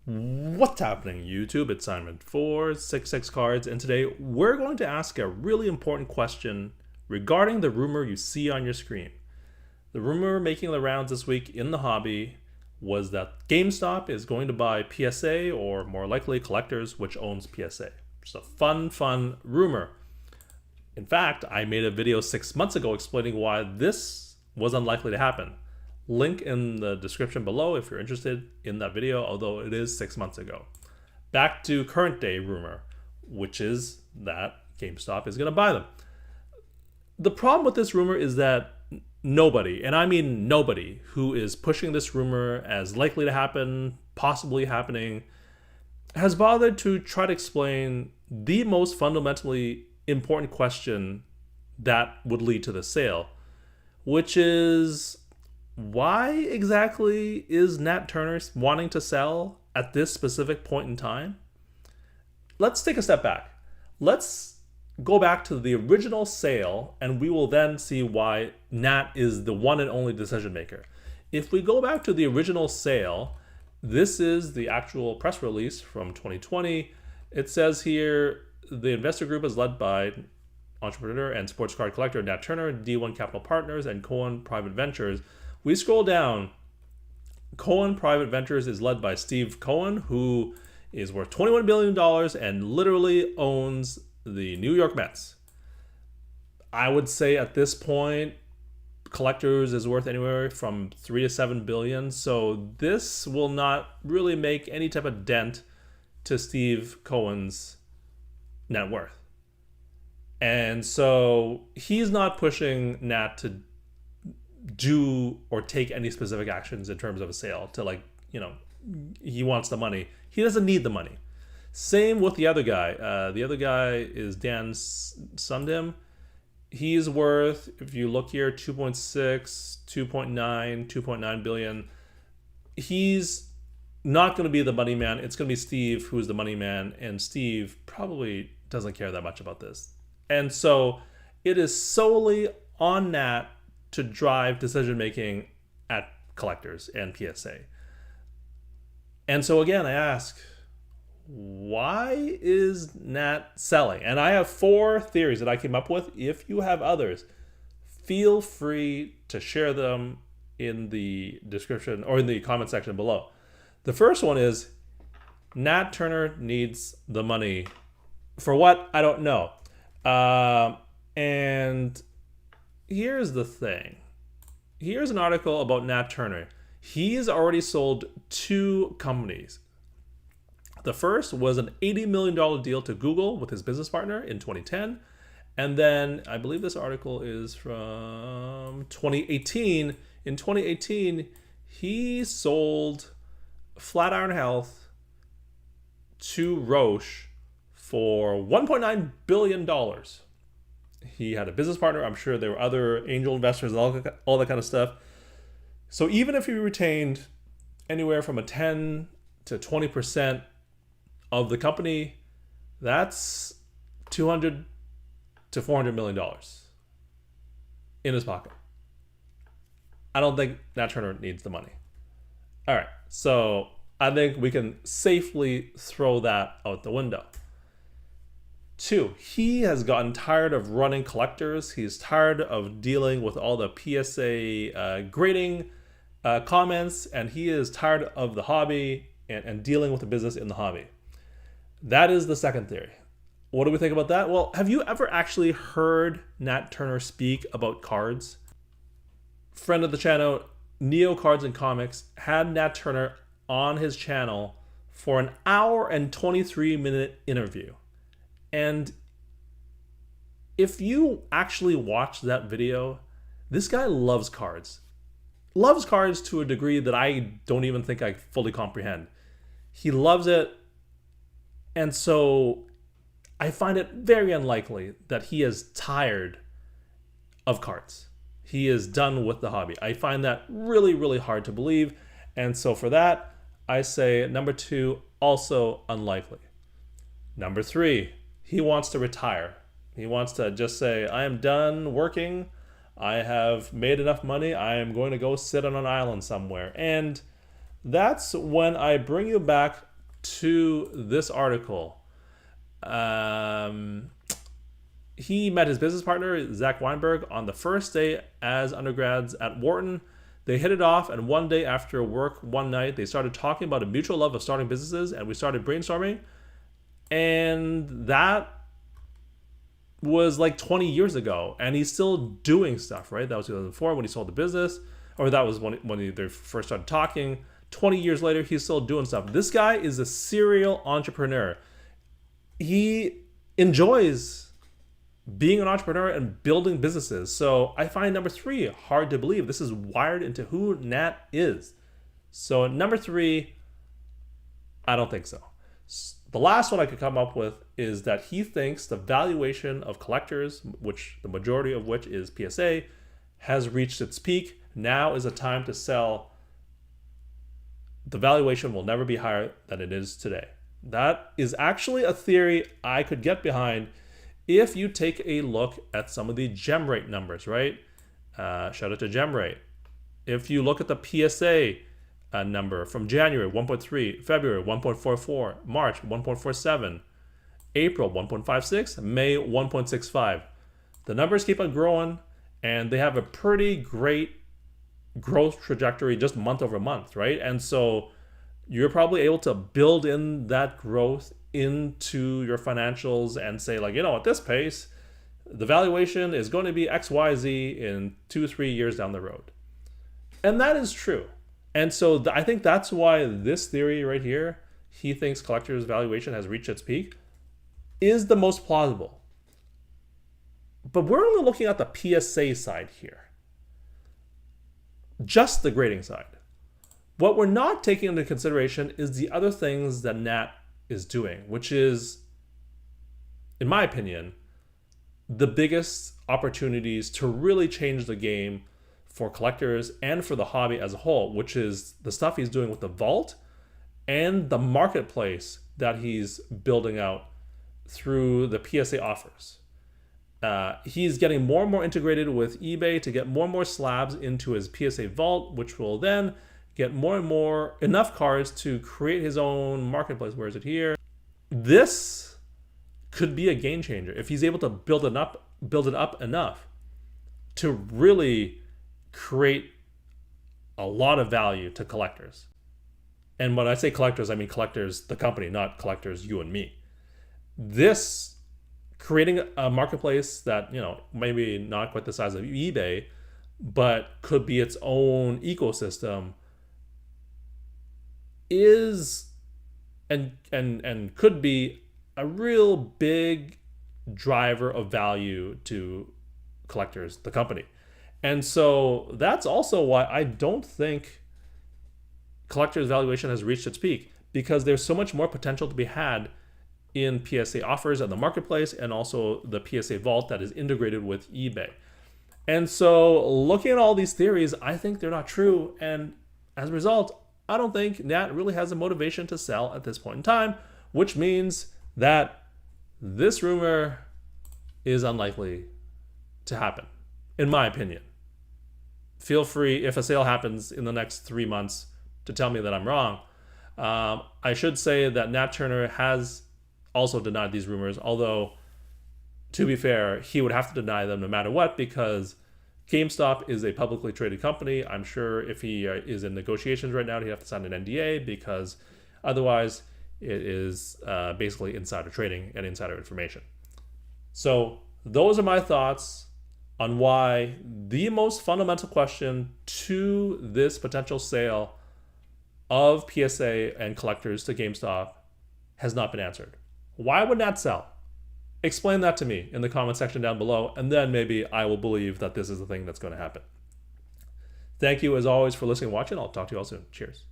What's happening, YouTube? It's Simon466cards, and today we're going to ask a really important question regarding the rumor you see on your screen. The rumor making the rounds this week in the hobby was that GameStop is going to buy PSA, or more likely Collectors, which owns PSA. It's a fun rumor. In fact, I made a video 6 months ago explaining why this was unlikely to happen. Link in the description below if you're interested in that video, although it is 6 months ago. Back to current day rumor, which is that GameStop is going to buy them. The problem with this rumor is that nobody, and I mean nobody, who is pushing this rumor as likely to happen, possibly happening, has bothered to try to explain the most fundamentally important question that would lead to the sale, which is, why exactly is Nat Turner wanting to sell at this specific point in time? Let's take a step back. Let's go back to the original sale, and we will then see why Nat is the one and only decision maker. If we go back to the original sale, this is the actual press release from 2020. It says here, the investor group is led by entrepreneur and sports card collector Nat Turner, D1 Capital Partners, and Cohen Private Ventures. We scroll down. Cohen Private Ventures is led by Steve Cohen, who is worth $21 billion and literally owns the New York Mets. I would say at this point, Collectors is worth anywhere from 3 to 7 billion. So this will not really make any type of dent to Steve Cohen's net worth. And so he's not pushing Nat to do or take any specific actions in terms of a sale to, he wants the money. He doesn't need the money. Same with the other guy. The other guy is Dan Sundin. He's worth, if you look here, 2.6, 2.9 billion. He's not going to be the money man. It's going to be Steve who's the money man, and Steve probably doesn't care that much about this. And so it is solely on Nat to drive decision making at Collectors and PSA. And so again, I ask, why is Nat selling? And I have 4 theories that I came up with. If you have others, feel free to share them in the description or in the comment section below. The first one is Nat Turner needs the money. For what? I don't know. And here's the thing. Here's an article about Nat Turner. He's already sold 2 companies. The first was an $80 million deal to Google with his business partner in 2010. And then I believe this article is from 2018. In 2018, he sold Flatiron Health to Roche for $1.9 billion. He had a business partner. I'm sure there were other angel investors and all that kind of stuff. So even if he retained anywhere from a 10 to 20% of the company, that's $200 to $400 million in his pocket. I don't think Nat Turner needs the money. All right, so I think we can safely throw that out the window. 2, he has gotten tired of running Collectors. He's tired of dealing with all the PSA grading comments, and he is tired of the hobby and dealing with the business in the hobby. That is the second theory. What do we think about that? Well, have you ever actually heard Nat Turner speak about cards? Friend of the channel, Neo Cards and Comics, had Nat Turner on his channel for an hour and 23-minute interview. And if you actually watch that video, this guy loves cards. Loves cards to a degree that I don't even think I fully comprehend. He loves it. And so I find it very unlikely that he is tired of cards. He is done with the hobby. I find that really hard to believe. And so for that, I say number 2, also unlikely. Number 3, he wants to retire. He wants to just say, I am done working. I have made enough money. I am going to go sit on an island somewhere. And that's when I bring you back to this article. He met his business partner, Zach Weinberg, on the first day as undergrads at Wharton. They hit it off, and one day after work, one night, they started talking about a mutual love of starting businesses, and we started brainstorming. And that was like 20 years ago, and he's still doing stuff, right? That was 2004 when he sold the business, or that was when they first started talking. 20 years later, he's still doing stuff. This guy is a serial entrepreneur. He enjoys being an entrepreneur and building businesses. So I find number 3 hard to believe. This is wired into who Nat is. So number 3, I don't think so. The last one I could come up with is that he thinks the valuation of collectors, which the majority of which is PSA, has reached its peak. Now is a time to sell. The valuation will never be higher than it is today. That is actually a theory I could get behind if you take a look at some of the gem rate numbers, right? Shout out to gem rate. If you look at the PSA number from January, 1.3, February, 1.44, March, 1.47, April, 1.56, May, 1.65. The numbers keep on growing, and they have a pretty great growth trajectory just month over month, right? And so you're probably able to build in that growth into your financials and say, like, at this pace, the valuation is going to be XYZ in 2-3 years down the road. And that is true. And so I think that's why this theory right here, he thinks collector's valuation has reached its peak, is the most plausible. But we're only looking at the PSA side here. Just the grading side. What we're not taking into consideration is the other things that Nat is doing, which is, in my opinion, the biggest opportunities to really change the game for collectors and for the hobby as a whole, which is the stuff he's doing with the vault and the marketplace that he's building out through the PSA offers. He's getting more and more integrated with eBay to get more and more slabs into his PSA vault, which will then get more and more enough cards to create his own marketplace. Where is it here? This could be a game changer if he's able to build it up enough to really create a lot of value to collectors. And when I say collectors, I mean collectors, the company, not collectors, you and me. This creating a marketplace that, maybe not quite the size of eBay, but could be its own ecosystem is and could be a real big driver of value to collectors, the company. And so that's also why I don't think collector's valuation has reached its peak, because there's so much more potential to be had in PSA offers and the marketplace, and also the PSA vault that is integrated with eBay. And so looking at all these theories, I think they're not true. And as a result, I don't think Nat really has a motivation to sell at this point in time, which means that this rumor is unlikely to happen, in my opinion. Feel free, if a sale happens in the next 3 months, to tell me that I'm wrong. I should say that Nat Turner has also denied these rumors, although, to be fair, he would have to deny them no matter what, because GameStop is a publicly traded company. I'm sure if he is in negotiations right now, he'd have to sign an NDA, because otherwise it is basically insider trading and insider information. So those are my thoughts on why the most fundamental question to this potential sale of PSA and collectors to GameStop has not been answered. Why would Nat sell? Explain that to me in the comment section down below, and then maybe I will believe that this is the thing that's going to happen. Thank you as always for listening and watching. I'll talk to you all soon. Cheers.